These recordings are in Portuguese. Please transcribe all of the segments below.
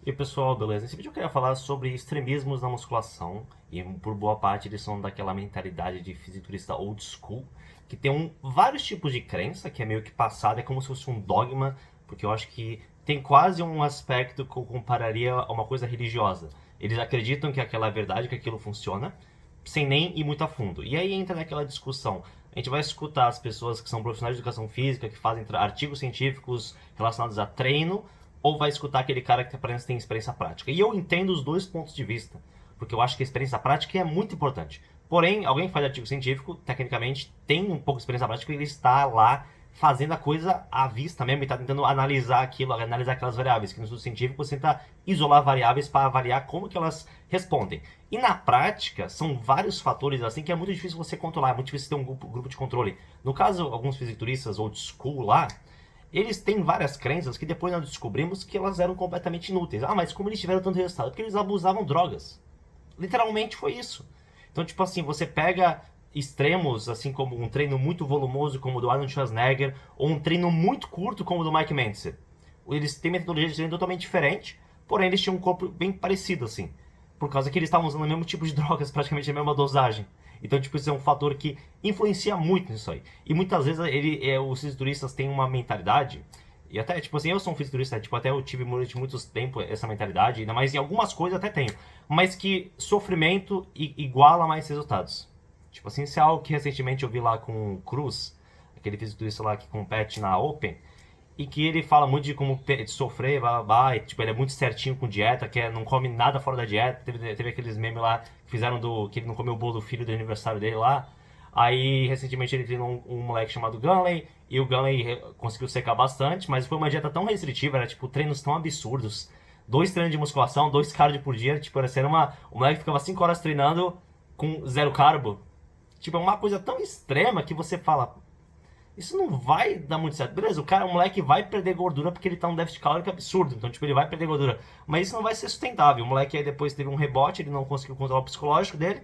E aí, pessoal, beleza? Nesse vídeo eu queria falar sobre extremismos na musculação. E por boa parte eles são daquela mentalidade de fisiculturista old school, que tem vários tipos de crença, que é meio que passada, é como se fosse um dogma, porque eu acho que tem quase um aspecto que eu compararia a uma coisa religiosa. Eles acreditam que aquela é a verdade, que aquilo funciona, sem nem ir muito a fundo. E aí entra naquela discussão. A gente vai escutar as pessoas que são profissionais de educação física, que fazem artigos científicos relacionados a treino, ou vai escutar aquele cara que apenas tem experiência prática. E eu entendo os dois pontos de vista, porque eu acho que a experiência prática é muito importante. Porém, alguém que faz artigo científico, tecnicamente, tem um pouco de experiência prática e ele está lá fazendo a coisa à vista mesmo e está tentando analisar aquilo, analisar aquelas variáveis, que no estudo científico você tenta isolar variáveis para avaliar como que elas respondem. E na prática, são vários fatores assim que é muito difícil você controlar, é muito difícil ter um grupo de controle. No caso, alguns fisiculturistas old school lá, eles têm várias crenças que depois nós descobrimos que elas eram completamente inúteis. Ah, mas como eles tiveram tanto resultado? Porque eles abusavam drogas. Literalmente foi isso. Então, tipo assim, você pega extremos, assim como um treino muito volumoso como o do Arnold Schwarzenegger, ou um treino muito curto como o do Mike Mentzer. Eles têm metodologia de treino totalmente diferente, porém eles tinham um corpo bem parecido, assim. Por causa que eles estavam usando o mesmo tipo de drogas, praticamente a mesma dosagem. Então, tipo, isso é um fator que influencia muito nisso aí. E muitas vezes os fisiculturistas têm uma mentalidade, e até, tipo assim, eu sou um fisiculturista, tipo, até eu tive durante muito tempo essa mentalidade, ainda mais em algumas coisas até tenho, mas que sofrimento iguala mais resultados. Tipo assim, isso é algo que recentemente eu vi lá com o Cruz, aquele fisiculturista lá que compete na Open, e que ele fala muito de como de sofrer, blá, blá, blá, e, tipo, ele é muito certinho com dieta, que não come nada fora da dieta. Teve aqueles memes lá que fizeram que ele não comeu o bolo do filho do aniversário dele lá. Aí, recentemente, ele treinou um moleque chamado Gunley, e o Gunley conseguiu secar bastante, mas foi uma dieta tão restritiva, era tipo treinos tão absurdos. 2 treinos de musculação, 2 cardio por dia, tipo, era o moleque ficava 5 horas treinando com 0 carbo. Tipo, é uma coisa tão extrema que você fala, isso não vai dar muito certo. Beleza, o moleque vai perder gordura porque ele tá num déficit calórico absurdo. Então, tipo, ele vai perder gordura. Mas isso não vai ser sustentável. O moleque aí depois teve um rebote, ele não conseguiu controlar o psicológico dele.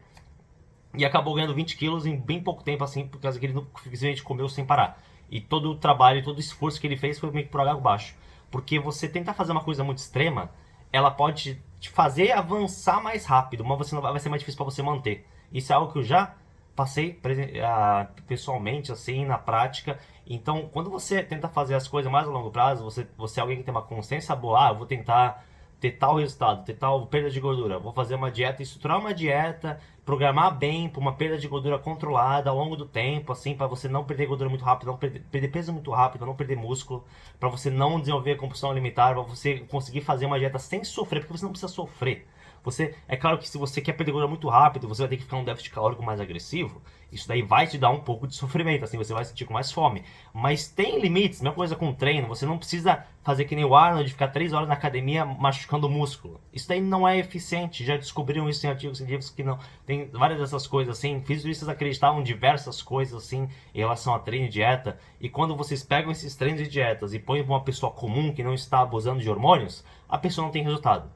E acabou ganhando 20 quilos em bem pouco tempo, assim, por causa que ele não, simplesmente comeu sem parar. E todo o trabalho, todo o esforço que ele fez foi meio que por água abaixo. Porque você tentar fazer uma coisa muito extrema, ela pode te fazer avançar mais rápido, mas você não vai ser mais difícil para você manter. Isso é algo que eu já passei pessoalmente, assim, na prática. Então, quando você tenta fazer as coisas mais a longo prazo, você é alguém que tem uma consciência boa, eu vou tentar ter tal resultado, ter tal perda de gordura, vou fazer uma dieta, estruturar uma dieta, programar bem para uma perda de gordura controlada ao longo do tempo, assim, para você não perder gordura muito rápido, não perder peso muito rápido, não perder músculo, para você não desenvolver compulsão alimentar, para você conseguir fazer uma dieta sem sofrer, porque você não precisa sofrer. É claro que se você quer perder gordura muito rápido, você vai ter que ficar um déficit calórico mais agressivo. Isso daí vai te dar um pouco de sofrimento, assim, você vai sentir com mais fome. Mas tem limites, mesma coisa com treino. Você não precisa fazer que nem o Arnold, ficar 3 horas na academia machucando o músculo. Isso daí não é eficiente. Já descobriram isso em artigos científicos que não. Tem várias dessas coisas, assim. Fisiologistas acreditavam em diversas coisas, assim, em relação a treino e dieta. E quando vocês pegam esses treinos e dietas e põem para uma pessoa comum que não está abusando de hormônios, a pessoa não tem resultado.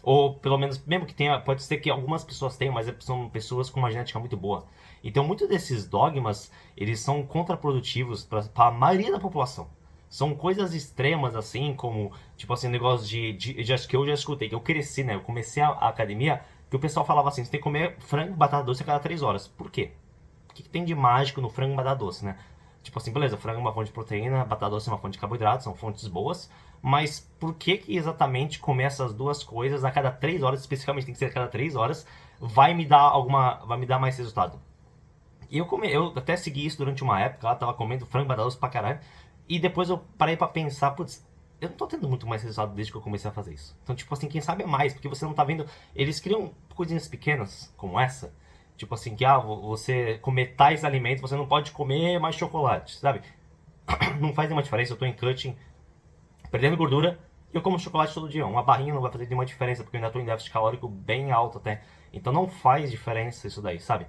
Ou pelo menos, mesmo que tenha, pode ser que algumas pessoas tenham, mas são pessoas com uma genética muito boa. Então, muitos desses dogmas, eles são contraprodutivos para a maioria da população. São coisas extremas, assim, como, tipo assim, negócio que eu já escutei, que eu cresci, né? Eu comecei a academia, que o pessoal falava assim, você tem que comer frango e batata doce a cada 3 horas. Por quê? O que tem de mágico no frango e batata doce, né? Tipo assim, beleza, frango é uma fonte de proteína, batata doce é uma fonte de carboidrato, são fontes boas, mas por que exatamente comer essas duas coisas a cada 3 horas, especificamente tem que ser a cada 3 horas, vai me dar mais resultado? E eu até segui isso durante uma época, ela tava comendo frango e batata doce pra caralho, e depois eu parei pra pensar, putz, eu não tô tendo muito mais resultado desde que eu comecei a fazer isso. Então, tipo assim, quem sabe é mais, porque você não tá vendo. Eles criam coisinhas pequenas, como essa, tipo assim, que você comer tais alimentos, você não pode comer mais chocolate, sabe? Não faz nenhuma diferença, eu tô em cutting, perdendo gordura, e eu como chocolate todo dia. Uma barrinha não vai fazer nenhuma diferença, porque eu ainda tô em déficit calórico bem alto até. Então não faz diferença isso daí, sabe?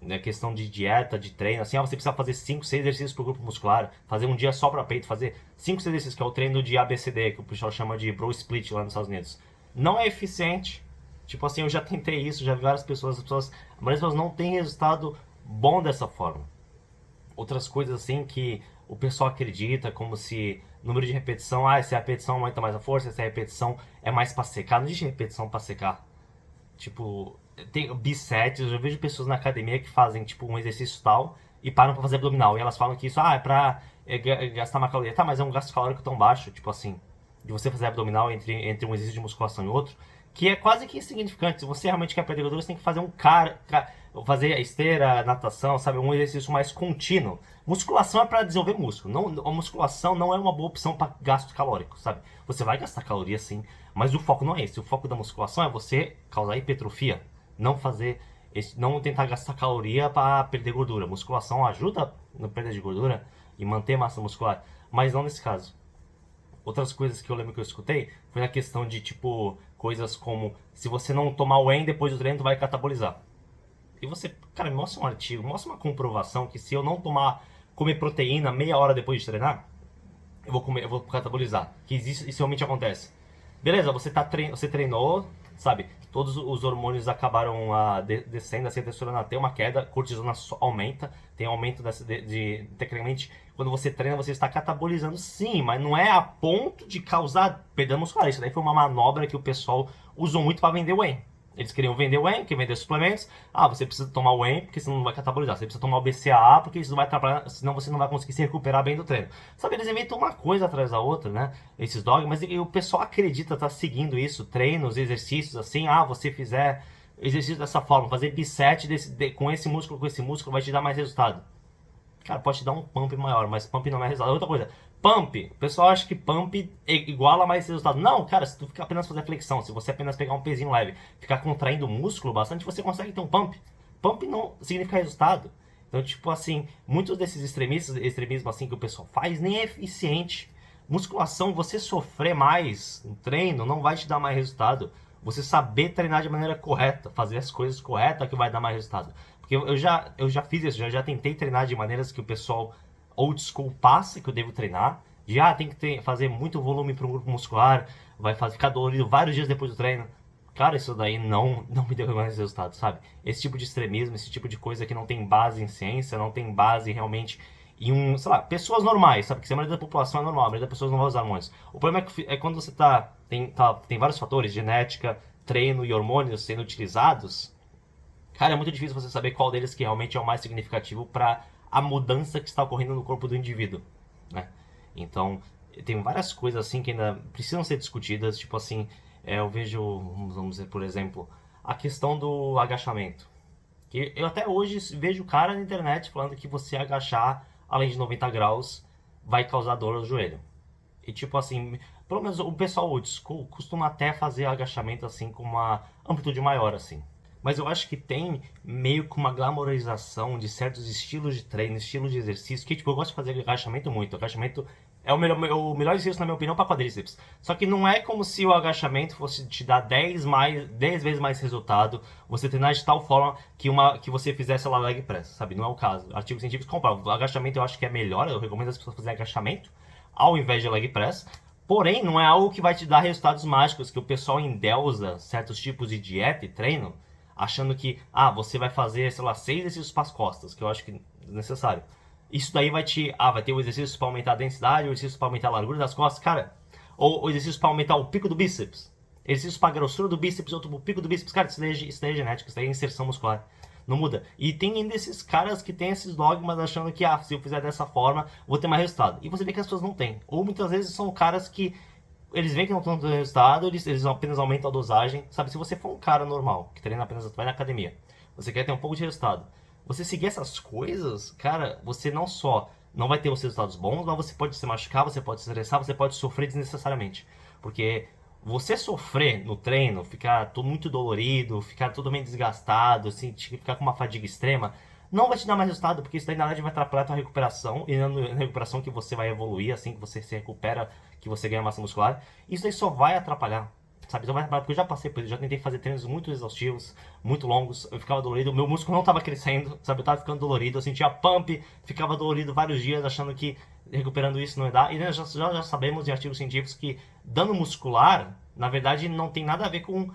Na questão de dieta, de treino, assim, você precisa fazer 5, 6 exercícios pro grupo muscular, fazer um dia só pra peito, fazer 5, 6 exercícios, que é o treino de ABCD, que o pessoal chama de Bro Split lá nos Estados Unidos. Não é eficiente. Tipo assim, eu já tentei isso, já vi várias pessoas, a maioria das pessoas não tem resultado bom dessa forma. Outras coisas assim que o pessoal acredita, como se número de repetição, ah, se a repetição aumenta mais a força, se a repetição é mais pra secar. Não existe repetição pra secar. Tipo, tem bisets, eu já vejo pessoas na academia que fazem, tipo, um exercício tal e param pra fazer abdominal. E elas falam que isso, é pra gastar uma caloria. Tá, mas é um gasto calórico tão baixo, tipo assim, de você fazer abdominal entre um exercício de musculação e outro, que é quase que insignificante. Se você realmente quer perder gordura, você tem que fazer fazer a esteira, natação, sabe? Um exercício mais contínuo. Musculação é para desenvolver músculo. Não, a musculação não é uma boa opção para gasto calórico, sabe? Você vai gastar caloria sim, mas o foco não é esse. O foco da musculação é você causar hipertrofia, não fazer não tentar gastar caloria para perder gordura. Musculação ajuda na perda de gordura e manter massa muscular, mas não nesse caso. Outras coisas que eu lembro que eu escutei foi na questão de, tipo, coisas como se você não tomar whey depois do treino, tu vai catabolizar. E você, cara, me mostra um artigo, mostra uma comprovação que se eu não comer proteína meia hora depois de treinar, eu vou catabolizar. Que isso realmente acontece. Beleza, você treinou, sabe? Todos os hormônios acabaram descendo, assim, a testosterona tem uma queda, a cortisona aumenta, tem aumento tecnicamente, quando você treina, você está catabolizando sim, mas não é a ponto de causar perda muscular. Isso daí foi uma manobra que o pessoal usou muito para vender whey. Eles queriam vender whey, queriam vender suplementos. Ah, você precisa tomar whey porque senão não vai catabolizar. Você precisa tomar o BCAA porque isso vai atrapalhar, senão você não vai conseguir se recuperar bem do treino. Sabe, eles inventam uma coisa atrás da outra, né? Esses dogmas, e o pessoal acredita, tá seguindo isso, treinos, exercícios assim. Ah, você fizer exercício dessa forma, fazer bisete com esse músculo, vai te dar mais resultado. Cara, pode te dar um pump maior, mas pump não é resultado. Outra coisa, pump, o pessoal acha que pump iguala mais resultado. Não, cara, se tu ficar apenas fazer flexão, se você apenas pegar um pezinho leve, ficar contraindo o músculo bastante, você consegue ter um pump. Pump não significa resultado. Então, tipo assim, muitos desses extremismos assim que o pessoal faz, nem é eficiente. Musculação, você sofrer mais no treino, não vai te dar mais resultado. Você saber treinar de maneira correta, fazer as coisas corretas que vai dar mais resultado. Porque eu já fiz isso, já tentei treinar de maneiras que o pessoal old school passa que eu devo treinar. Tem que fazer muito volume para um grupo muscular, ficar dolorido vários dias depois do treino. Cara, isso daí não me deu mais resultado, sabe? Esse tipo de extremismo, esse tipo de coisa que não tem base em ciência, não tem base realmente em sei lá, pessoas normais, sabe? Porque a maioria da população é normal, a maioria das pessoas não vai usar hormônios. O problema é quando você tem vários fatores, genética, treino e hormônios sendo utilizados. Cara, é muito difícil você saber qual deles que realmente é o mais significativo para a mudança que está ocorrendo no corpo do indivíduo, né? Então, tem várias coisas assim que ainda precisam ser discutidas, tipo assim, eu vejo, vamos dizer, por exemplo, a questão do agachamento. Que eu até hoje vejo cara na internet falando que você agachar além de 90 graus vai causar dor no joelho. E tipo assim, pelo menos o pessoal old school costuma até fazer agachamento assim com uma amplitude maior assim. Mas eu acho que tem meio que uma glamorização de certos estilos de treino, estilos de exercício, que tipo, eu gosto de fazer agachamento muito. Agachamento é o melhor exercício, na minha opinião, para quadríceps. Só que não é como se o agachamento fosse te dar 10 vezes mais resultado, você treinar de tal forma que você fizesse lá leg press, sabe? Não é o caso. Artigos científicos comprovam. O agachamento eu acho que é melhor, eu recomendo as pessoas fazerem agachamento ao invés de leg press. Porém, não é algo que vai te dar resultados mágicos, que o pessoal endeusa certos tipos de dieta e treino, achando que, você vai fazer, sei lá, 6 exercícios para as costas, que eu acho que é necessário. Isso daí vai ter o exercício para aumentar a densidade, o exercício para aumentar a largura das costas, cara, ou o exercício para aumentar o pico do bíceps, exercício para a grossura do bíceps, outro pico do bíceps, cara, isso daí é genético, isso daí é inserção muscular. Não muda. E tem ainda esses caras que tem esses dogmas achando que, se eu fizer dessa forma, vou ter mais resultado. E você vê que as pessoas não têm. Ou muitas vezes são caras que eles veem que não estão tendo resultado, eles apenas aumentam a dosagem. Sabe, se você for um cara normal, que treina apenas, vai na academia, você quer ter um pouco de resultado, você seguir essas coisas, cara, você não só não vai ter os resultados bons, mas você pode se machucar, você pode se estressar, você pode sofrer desnecessariamente. Porque você sofrer no treino, ficar todo muito dolorido, ficar totalmente desgastado, assim, ficar com uma fadiga extrema, não vai te dar mais resultado, porque isso daí na verdade vai atrapalhar a tua recuperação, e na recuperação que você vai evoluir, assim que você se recupera, que você ganha massa muscular, isso daí só vai atrapalhar, sabe? Só vai atrapalhar, porque eu já passei por isso, já tentei fazer treinos muito exaustivos, muito longos, eu ficava dolorido, o meu músculo não estava crescendo, sabe? Eu estava ficando dolorido, eu sentia pump, ficava dolorido vários dias, achando que recuperando isso não ia dar, e nós já sabemos em artigos científicos que dano muscular, na verdade, não tem nada a ver com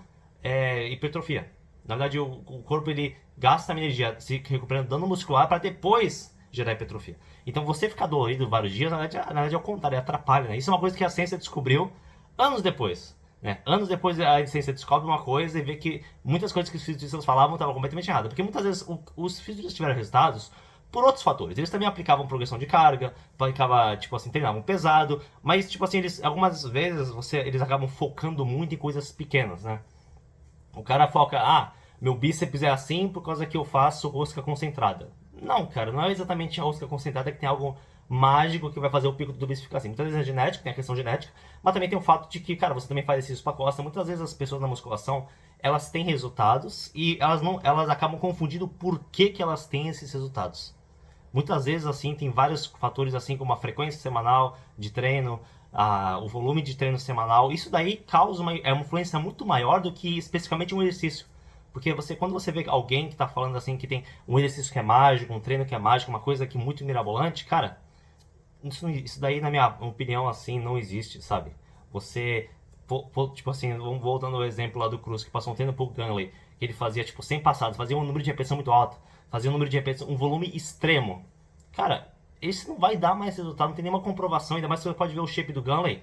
hipertrofia. Na verdade, o corpo ele gasta energia se recuperando dano muscular para depois gerar hipertrofia. Então você ficar dolorido vários dias, na verdade é o contrário, atrapalha, né? Isso é uma coisa que a ciência descobriu anos depois. Né? Anos depois a ciência descobre uma coisa e vê que muitas coisas que os fisiologistas falavam estavam completamente erradas. Porque muitas vezes os fisiologistas tiveram resultados por outros fatores. Eles também aplicavam progressão de carga, aplicava, tipo assim, treinavam pesado, mas, tipo assim, algumas vezes eles acabam focando muito em coisas pequenas, né? O cara foca, meu bíceps é assim por causa que eu faço rosca concentrada. Não, cara, não é exatamente a rosca concentrada que tem algo mágico que vai fazer o pico do bíceps ficar assim. Muitas vezes é genético, tem a questão genética, mas também tem o fato de que, cara, você também faz exercício pra costa. Muitas vezes as pessoas na musculação, elas têm resultados e elas acabam confundindo por que elas têm esses resultados. Muitas vezes, assim, tem vários fatores, assim, como a frequência semanal de treino, o volume de treino semanal. Isso daí causa uma influência muito maior do que especificamente um exercício. Porque quando você vê alguém que está falando assim, que tem um exercício que é mágico, um treino que é mágico, uma coisa que é muito mirabolante, cara, isso daí, na minha opinião, assim, não existe, sabe? Você, tipo assim, vamos voltando ao exemplo lá do Cruz, que passou um treino pro Gunley, que ele fazia, tipo, 100 passadas, fazia um número de repetição muito alto, fazia um número de repetição, um volume extremo. Cara, isso não vai dar mais resultado, não tem nenhuma comprovação, ainda mais você pode ver o shape do Gunley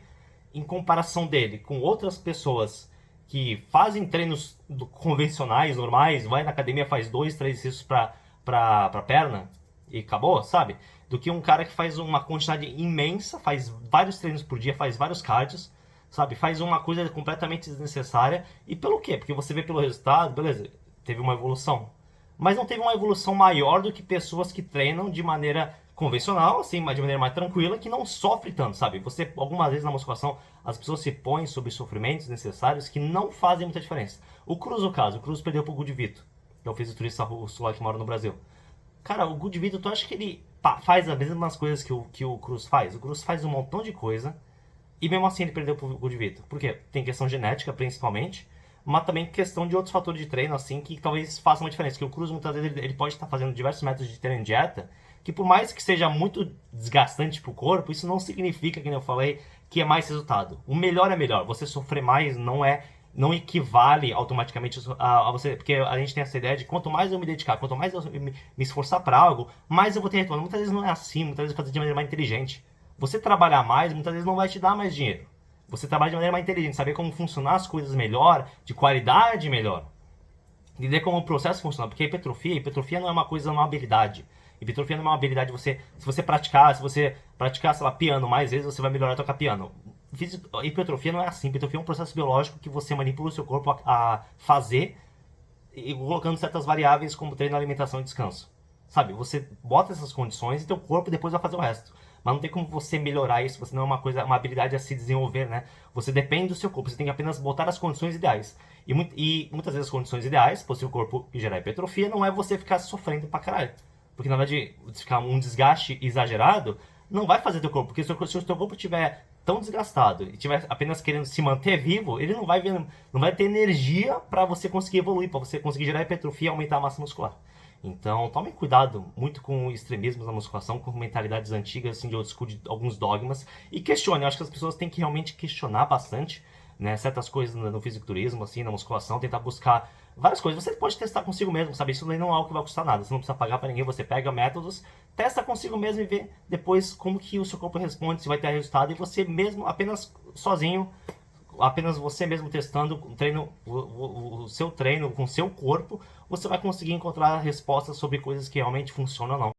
em comparação dele com outras pessoas que fazem treinos convencionais, normais, vai na academia, faz 2, 3 exercícios pra perna e acabou, sabe? Do que um cara que faz uma quantidade imensa, faz vários treinos por dia, faz vários cardios, sabe? Faz uma coisa completamente desnecessária. E pelo quê? Porque você vê pelo resultado, beleza, teve uma evolução. Mas não teve uma evolução maior do que pessoas que treinam de maneira convencional, assim, de maneira mais tranquila, que não sofre tanto, sabe? Você, algumas vezes na musculação, as pessoas se põem sobre sofrimentos necessários que não fazem muita diferença. O Cruz, no caso, o Cruz perdeu pro Gudivito, que é o fisiculturista russo lá que mora no Brasil. Cara, o Gudivito, tu acha que ele faz as mesmas coisas que o Cruz faz? O Cruz faz um montão de coisa e mesmo assim ele perdeu pro Gudivito. Por quê? Tem questão genética, principalmente, mas também questão de outros fatores de treino, assim, que talvez façam uma diferença. Que o Cruz, muitas vezes, ele pode estar fazendo diversos métodos de treino e dieta, que por mais que seja muito desgastante pro corpo, isso não significa, como eu falei, que é mais resultado. O melhor é melhor. Você sofrer mais não equivale automaticamente a você, porque a gente tem essa ideia de quanto mais eu me dedicar, quanto mais eu me esforçar para algo, mais eu vou ter retorno. Muitas vezes não é assim, muitas vezes fazer de maneira mais inteligente. Você trabalhar mais, muitas vezes não vai te dar mais dinheiro. Você trabalha de maneira mais inteligente, saber como funcionar as coisas melhor, de qualidade melhor. Entender como o processo funciona, porque a hipertrofia não é uma coisa, não é uma habilidade. Hipertrofia não é uma habilidade, se você praticar, sei lá, piano mais vezes, você vai melhorar a tocar piano. Hipertrofia não é assim, hipertrofia é um processo biológico que você manipula o seu corpo a fazer, e colocando certas variáveis como treino, alimentação e descanso. Sabe, você bota essas condições e teu corpo depois vai fazer o resto. Mas não tem como você melhorar isso, você não é uma habilidade a se desenvolver, né? Você depende do seu corpo, você tem que apenas botar as condições ideais. E muitas vezes as condições ideais, para o seu corpo gerar hipertrofia, não é você ficar sofrendo pra caralho. Porque na verdade, ficar um desgaste exagerado não vai fazer teu corpo. Porque se o teu corpo estiver tão desgastado e estiver apenas querendo se manter vivo, ele não vai ter energia para você conseguir evoluir, para você conseguir gerar hipertrofia e aumentar a massa muscular. Então, tomem cuidado muito com extremismos na musculação, com mentalidades antigas, assim, de old school, de alguns dogmas. E questione, eu acho que as pessoas têm que realmente questionar bastante, né, certas coisas no fisiculturismo, assim, na musculação, tentar buscar várias coisas. Você pode testar consigo mesmo, sabe? Isso não é algo que vai custar nada, você não precisa pagar para ninguém, você pega métodos, testa consigo mesmo e vê depois como que o seu corpo responde, se vai ter resultado, e você mesmo, apenas sozinho, apenas você mesmo testando o seu treino com o seu corpo, você vai conseguir encontrar respostas sobre coisas que realmente funcionam ou não.